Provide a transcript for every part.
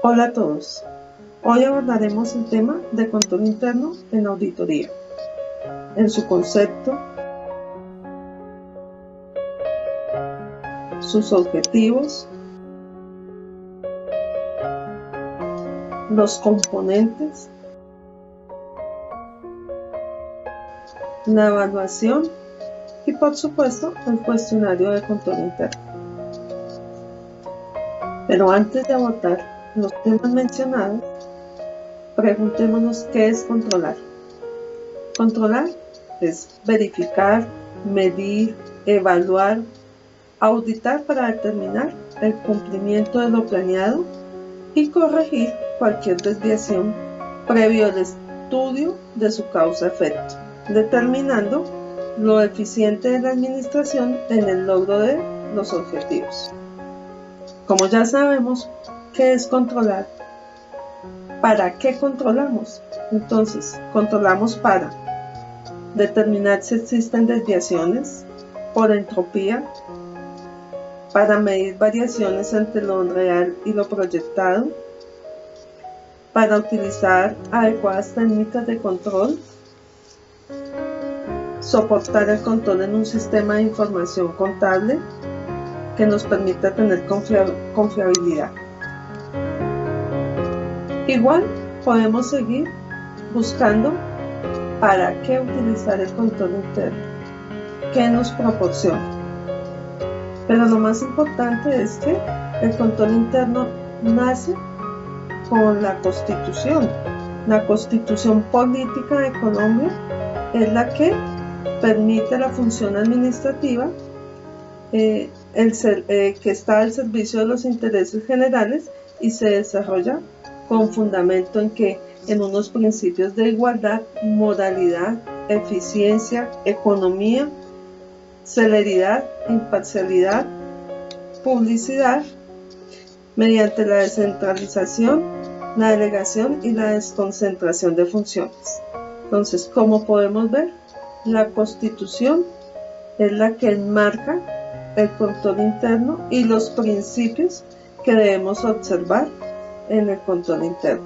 Hola a todos. Hoy abordaremos el tema de control interno en auditoría, en su concepto, sus objetivos, los componentes, la evaluación y, por supuesto, el cuestionario de control interno. Pero antes de abordar los temas mencionados, preguntémonos qué es controlar. Controlar es verificar, medir, evaluar, auditar para determinar el cumplimiento de lo planeado y corregir cualquier desviación previo al estudio de su causa-efecto, determinando lo eficiente de la administración en el logro de los objetivos. Como ya sabemos qué es controlar, ¿para qué controlamos? Entonces, controlamos para determinar si existen desviaciones por entropía, para medir variaciones entre lo real y lo proyectado, para utilizar adecuadas técnicas de control, soportar el control en un sistema de información contable que nos permita tener confiabilidad. Igual podemos seguir buscando para qué utilizar el control interno, qué nos proporciona. Pero lo más importante es que el control interno nace con la Constitución. La Constitución Política de Colombia es la que permite la función administrativa que está al servicio de los intereses generales y se desarrolla con fundamento en unos principios de igualdad, moralidad, eficiencia, economía, celeridad, imparcialidad, publicidad, mediante la descentralización, la delegación y la desconcentración de funciones. Entonces, como podemos ver, la Constitución es la que enmarca el control interno y los principios que debemos observar en el control interno.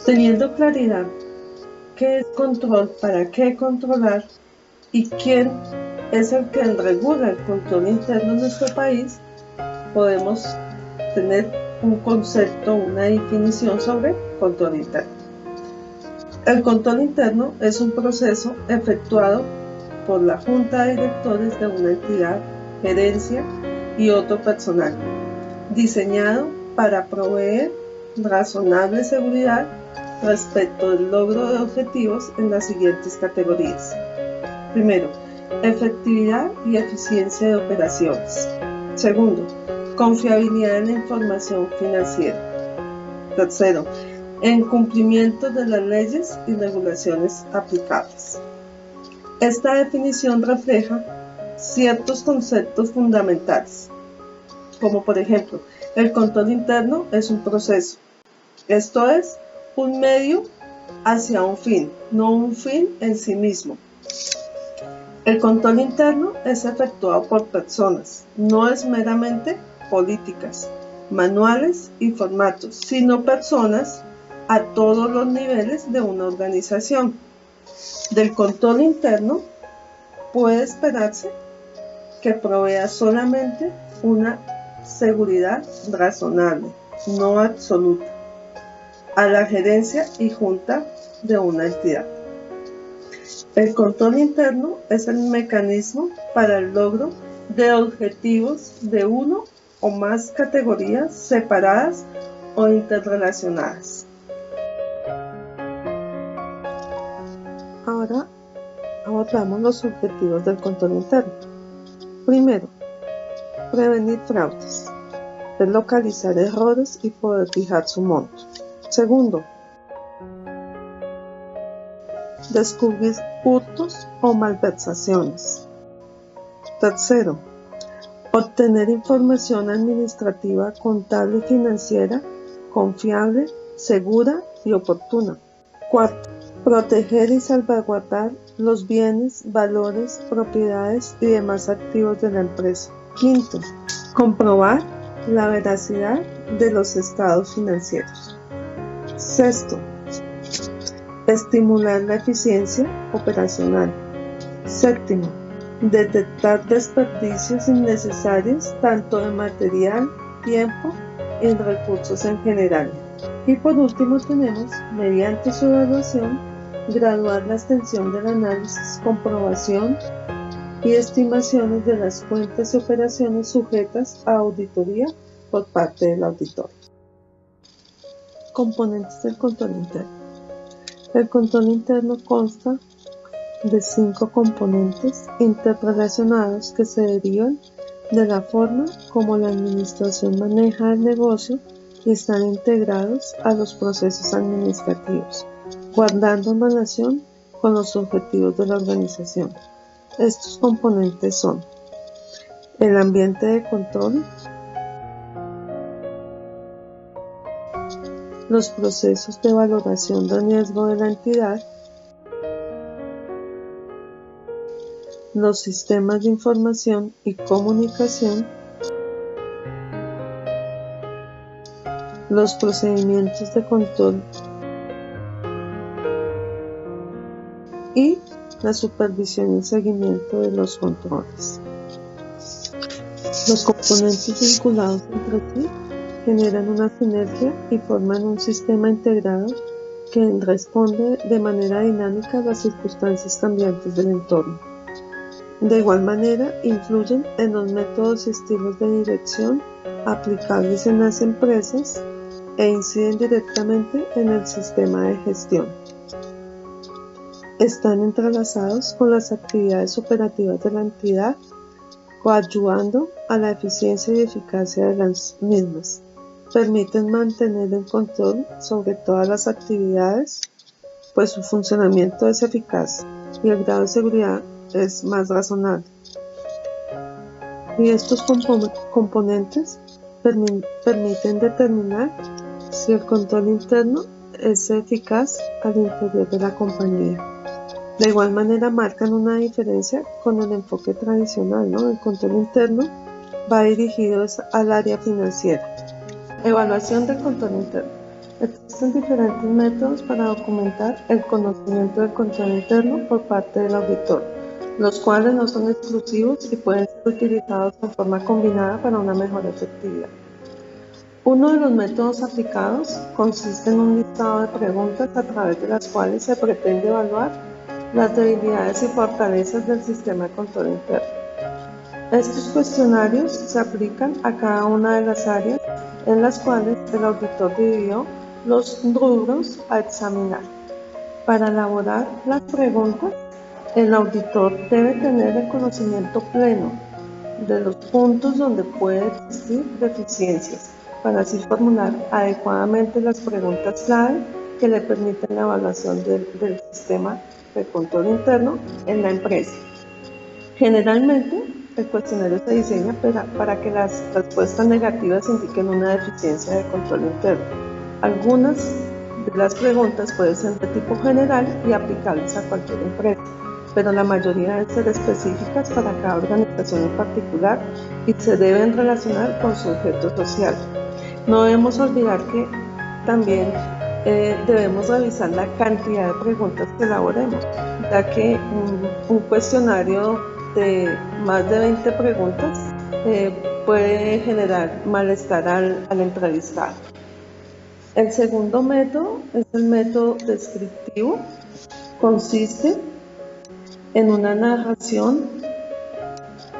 Teniendo claridad qué es control, para qué controlar y quién es el que regula el control interno en nuestro país, podemos tener un concepto, una definición sobre control interno. El control interno es un proceso efectuado por la Junta de Directores de una entidad, gerencia y otro personal, diseñado para proveer razonable seguridad respecto del logro de objetivos en las siguientes categorías. Primero, efectividad y eficiencia de operaciones. Segundo, confiabilidad en la información financiera. Tercero, en cumplimiento de las leyes y regulaciones aplicables. Esta definición refleja ciertos conceptos fundamentales, como por ejemplo, el control interno es un proceso, esto es, un medio hacia un fin, no un fin en sí mismo. El control interno es efectuado por personas, no es meramente políticas, manuales y formatos, sino personas a todos los niveles de una organización. Del control interno puede esperarse que provea solamente una seguridad razonable, no absoluta, a la gerencia y junta de una entidad. El control interno es el mecanismo para el logro de objetivos de uno o más categorías separadas o interrelacionadas. Ahora abordamos los objetivos del control interno. Primero, prevenir fraudes, es localizar errores y poder fijar su monto. Segundo, descubrir hurtos o malversaciones. Tercero, obtener información administrativa, contable y financiera confiable, segura y oportuna. Cuarto, proteger y salvaguardar los bienes, valores, propiedades y demás activos de la empresa. Quinto, comprobar la veracidad de los estados financieros. Sexto, estimular la eficiencia operacional. Séptimo, detectar desperdicios innecesarios tanto de material, tiempo y recursos en general. Y por último tenemos, mediante su evaluación, graduar la extensión del análisis, comprobación y estimaciones de las cuentas y operaciones sujetas a auditoría por parte del auditor. Componentes del control interno. El control interno consta de 5 componentes interrelacionados que se derivan de la forma como la administración maneja el negocio y están integrados a los procesos administrativos, guardando relación con los objetivos de la organización. Estos componentes son el ambiente de control, los procesos de valoración de riesgo de la entidad, los sistemas de información y comunicación, los procedimientos de control y la supervisión y seguimiento de los controles. Los componentes vinculados entre sí generan una sinergia y forman un sistema integrado que responde de manera dinámica a las circunstancias cambiantes del entorno. De igual manera, influyen en los métodos y estilos de dirección aplicables en las empresas e inciden directamente en el sistema de gestión. Están entrelazados con las actividades operativas de la entidad, coadyuvando a la eficiencia y eficacia de las mismas. Permiten mantener el control sobre todas las actividades, pues su funcionamiento es eficaz y el grado de seguridad es más razonable. Y estos componentes permiten determinar si el control interno es eficaz al interior de la compañía. De igual manera marcan una diferencia con el enfoque tradicional, ¿no? El control interno va dirigido al área financiera. Evaluación del control interno. Existen diferentes métodos para documentar el conocimiento del control interno por parte del auditor, los cuales no son exclusivos y pueden ser utilizados de forma combinada para una mejor efectividad. Uno de los métodos aplicados consiste en un listado de preguntas a través de las cuales se pretende evaluar las debilidades y fortalezas del sistema de control interno. Estos cuestionarios se aplican a cada una de las áreas en las cuales el auditor dividió los rubros a examinar. Para elaborar las preguntas, el auditor debe tener el conocimiento pleno de los puntos donde puede existir deficiencias, para así formular adecuadamente las preguntas clave que le permiten la evaluación del sistema de control interno en la empresa. Generalmente, el cuestionario se diseña para que las respuestas negativas indiquen una deficiencia de control interno. Algunas de las preguntas pueden ser de tipo general y aplicables a cualquier empresa, pero la mayoría deben ser específicas para cada organización en particular y se deben relacionar con su objeto social. No debemos olvidar que también debemos revisar la cantidad de preguntas que elaboremos, ya que un cuestionario de más de 20 preguntas puede generar malestar al entrevistado. El segundo método es el método descriptivo. Consiste en una narración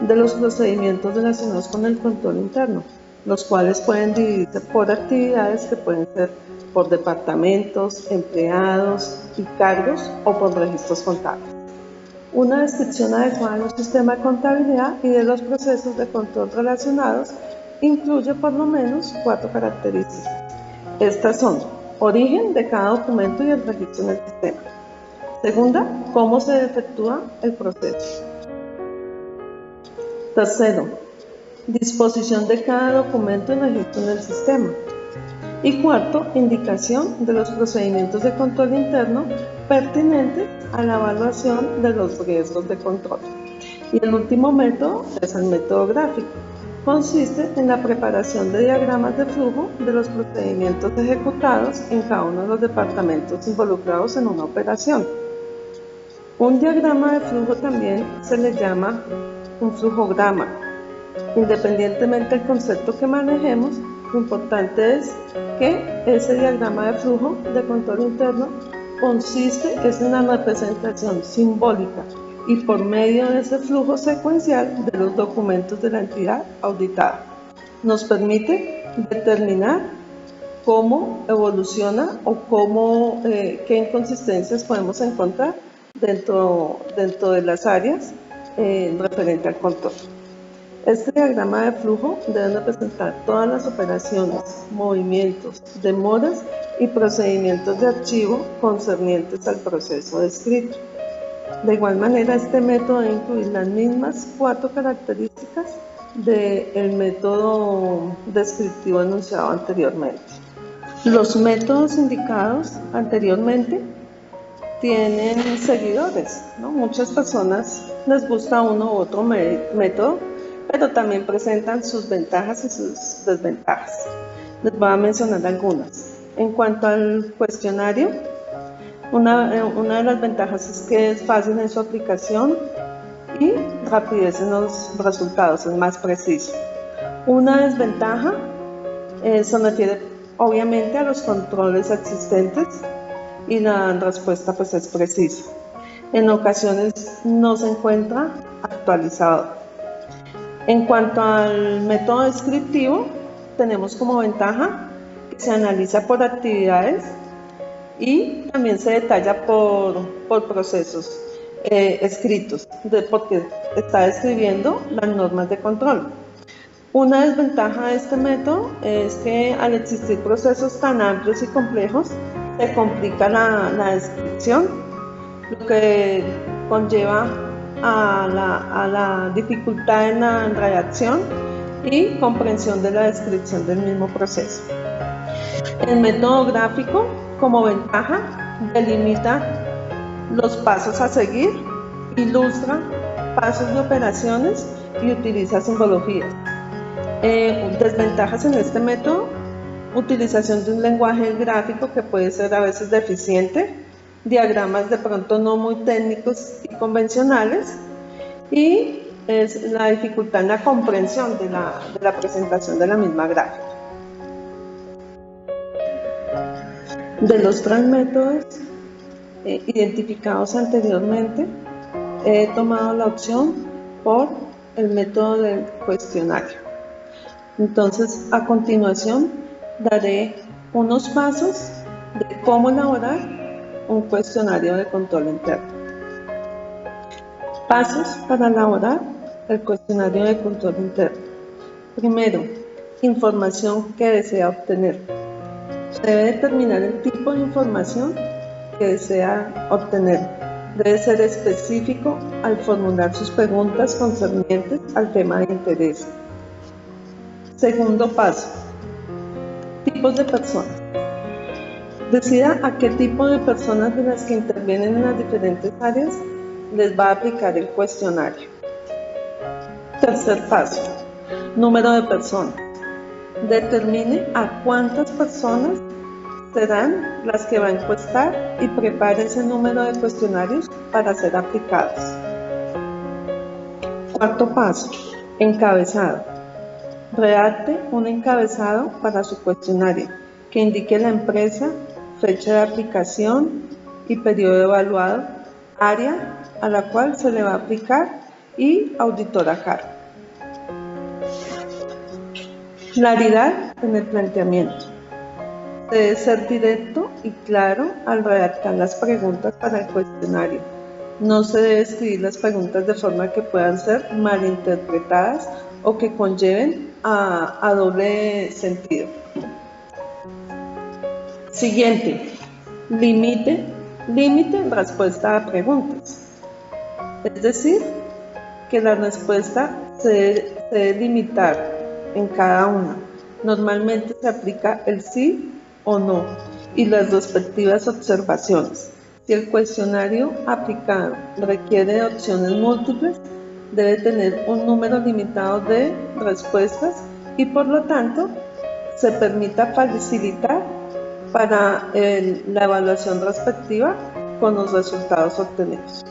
de los procedimientos relacionados con el control interno, los cuales pueden dividirse por actividades que pueden ser por departamentos, empleados y cargos o por registros contables. Una descripción adecuada de los sistemas de contabilidad y de los procesos de control relacionados incluye por lo menos 4 características. Estas son: origen de cada documento y el registro en el sistema. Segunda, cómo se efectúa el proceso. Tercero, disposición de cada documento y registro en el sistema. Y cuarto, indicación de los procedimientos de control interno pertinentes a la evaluación de los riesgos de control. Y el último método es el método gráfico. consiste en la preparación de diagramas de flujo de los procedimientos ejecutados en cada uno de los departamentos involucrados en una operación. Un diagrama de flujo también se le llama un flujograma. Independientemente del concepto que manejemos, lo importante es que ese diagrama de flujo de control interno consiste en una representación simbólica y por medio de ese flujo secuencial de los documentos de la entidad auditada. Nos permite determinar cómo evoluciona o qué inconsistencias podemos encontrar dentro de las áreas referente al control. Este diagrama de flujo debe representar todas las operaciones, movimientos, demoras y procedimientos de archivo concernientes al proceso descrito. De igual manera, este método debe incluir las mismas 4 características del método descriptivo enunciado anteriormente. Los métodos indicados anteriormente tienen seguidores, ¿no? Muchas personas les gusta uno u otro método, pero también presentan sus ventajas y sus desventajas. Les voy a mencionar algunas. En cuanto al cuestionario, una de las ventajas es que es fácil en su aplicación y rapidez en los resultados, es más preciso. Una desventaja se refiere obviamente a los controles existentes y la respuesta pues es precisa. En ocasiones no se encuentra actualizado. En cuanto al método descriptivo, tenemos como ventaja que se analiza por actividades y también se detalla por procesos escritos, porque está describiendo las normas de control. Una desventaja de este método es que al existir procesos tan amplios y complejos, se complica la descripción, lo que conlleva a la dificultad en la redacción y comprensión de la descripción del mismo proceso. El método gráfico, como ventaja, delimita los pasos a seguir, ilustra pasos de operaciones y utiliza simbologías. Desventajas en este método: utilización de un lenguaje gráfico que puede ser a veces deficiente, diagramas de pronto no muy técnicos y convencionales, y es la dificultad en la comprensión de la presentación de la misma gráfica. De los 3 métodos identificados anteriormente, he tomado la opción por el método del cuestionario. Entonces, a continuación, daré unos pasos de cómo elaborar un cuestionario de control interno. Pasos para elaborar el cuestionario de control interno. Primero, información que desea obtener. Se debe determinar el tipo de información que desea obtener. Debe ser específico al formular sus preguntas concernientes al tema de interés. Segundo paso, tipos de personas. Decida a qué tipo de personas de las que intervienen en las diferentes áreas les va a aplicar el cuestionario. Tercer paso, número de personas. Determine a cuántas personas serán las que va a encuestar y prepare ese número de cuestionarios para ser aplicados. Cuarto paso, encabezado. Redacte un encabezado para su cuestionario que indique la empresa, fecha de aplicación y periodo evaluado, área a la cual se le va a aplicar y auditor a cargo. Claridad en el planteamiento. Debe ser directo y claro al redactar las preguntas para el cuestionario. No se debe escribir las preguntas de forma que puedan ser malinterpretadas o que conlleven a doble sentido. Siguiente, límite en respuesta a preguntas. Es decir, que la respuesta se debe limitar en cada una. Normalmente se aplica el sí o no y las respectivas observaciones. Si el cuestionario aplicado requiere de opciones múltiples, debe tener un número limitado de respuestas y por lo tanto se permita facilitar para la evaluación respectiva con los resultados obtenidos.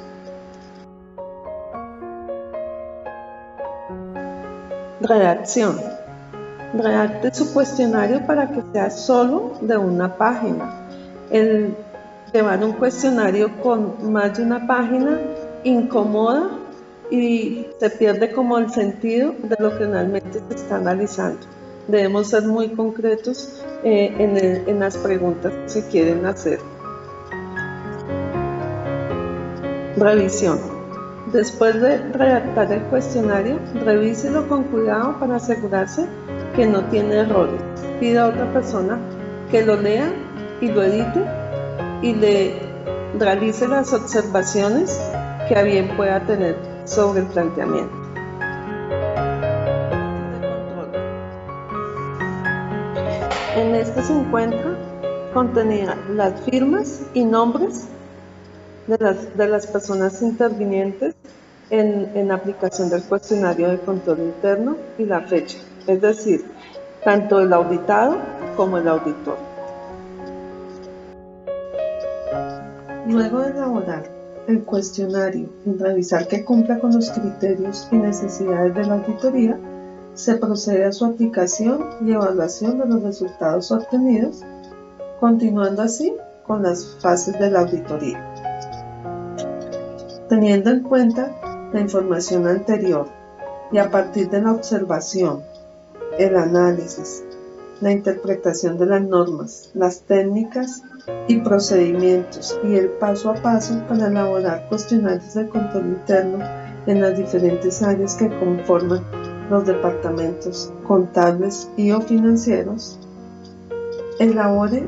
Redacción. Redacte su cuestionario para que sea solo de una página. El llevar un cuestionario con más de una página incomoda y se pierde como el sentido de lo que realmente se está analizando. Debemos ser muy concretos en las preguntas que se quieren hacer. Revisión. Después de redactar el cuestionario, revíselo con cuidado para asegurarse que no tiene errores. Pida a otra persona que lo lea y lo edite y le realice las observaciones que a bien pueda tener sobre el planteamiento. En este se encuentra contenida las firmas y nombres de las personas intervinientes en la aplicación del cuestionario de control interno y la fecha, es decir, tanto el auditado como el auditor. Luego de elaborar el cuestionario y revisar que cumpla con los criterios y necesidades de la auditoría, se procede a su aplicación y evaluación de los resultados obtenidos, continuando así con las fases de la auditoría. Teniendo en cuenta la información anterior y a partir de la observación, el análisis, la interpretación de las normas, las técnicas y procedimientos y el paso a paso para elaborar cuestionarios de control interno en las diferentes áreas que conforman los departamentos contables y o financieros, elabore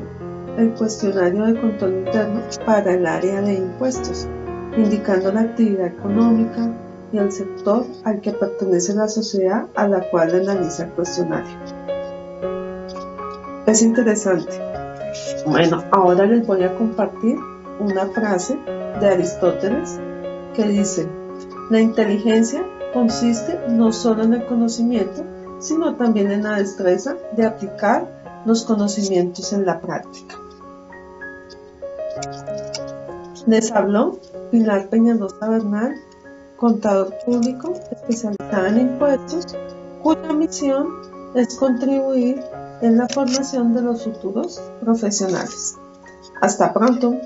el cuestionario de control interno para el área de impuestos, indicando la actividad económica y el sector al que pertenece la sociedad a la cual analiza el cuestionario. Es interesante. Bueno, ahora les voy a compartir una frase de Aristóteles que dice: la inteligencia consiste no solo en el conocimiento, sino también en la destreza de aplicar los conocimientos en la práctica. Les habló Pilar Peñalosa Bernal, contador público especializada en impuestos, cuya misión es contribuir en la formación de los futuros profesionales. Hasta pronto.